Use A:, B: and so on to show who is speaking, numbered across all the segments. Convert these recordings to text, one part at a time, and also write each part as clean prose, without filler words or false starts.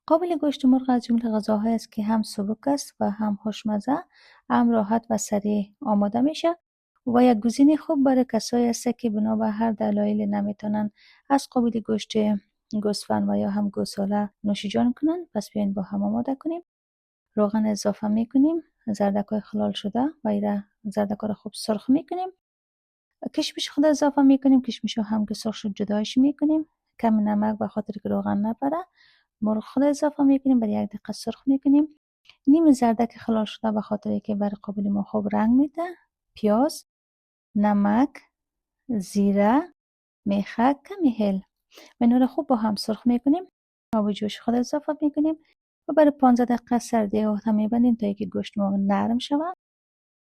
A: قابل گوشت مرغ از جمله غذاهایی است که هم سبک است و هم خوشمزه، هم راحت و سریع آماده میشه و یک گزینه خوب برای کسایی است که بنا به هر دلایل نمیتونن از قابل گوشت گوسفند و یا هم گوساله نوش جان کنن. پس بیاین با هم آماده کنیم. روغن اضافه میکنیم، زردکای خلال شده و ایره زردکا رو خوب سرخ میکنیم. کشمش خود اضافه میکنیم، کشمش رو هم که سرخ شد جدایش میکنیم. کم نمک به خاطر که روغن نپره. مرغ خود اضافه میکنیم، برای 1 دقیقه سرخ میکنیم. نیم زردک خلال شده به خاطر که برای قابل ما خوب رنگ میده. پیاز، نمک، زیره، میخک، کمی هل و اینا رو خوب با هم سرخ میکنیم. آب جوش خود اضافه میکنیم و برای 15 دقیقه سردی آتش میبندیم تا اینکه گوشت ما نرم شود.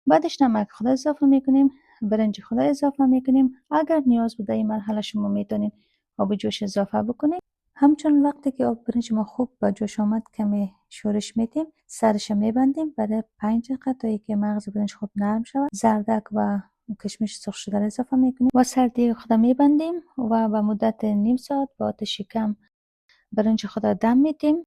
A: بعدش نمک خود اضافه میکنیم، برنج خود اضافه میکنیم. اگر نیاز بوده این مرحله شما میتونین آب جوش اضافه بکنید. همچون وقتی که آب برنج ما خوب با جوش آمد کمی شورش میدیم، سرش میبندیم برای 5 دقیقه تا اینکه مغز برنج خوب نرم شود. زردک و کشمش سرخ شده را اضافه میکنیم و سردی خود میبندیم و به مدت نیم ساعت با آتش کم برنج خود دم میدیم.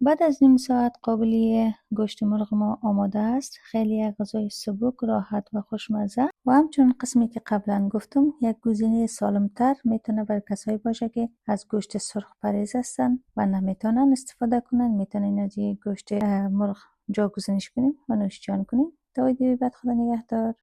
A: بعد از نیم ساعت قابلی گوشت مرغ ما آماده است. خیلی غذای سبک، راحت و خوشمزه و همچون قسمی که قبلا گفتم یک گزینه سالمتر میتونه برای کسایی باشه که از گوشت سرخ پرهیز هستن و نمیتونن استفاده کنن. میتونین از گوشت مرغ جاگزینش کنین و نوش جان کنین. تا ویدیوی بعد، خدا نگهدار.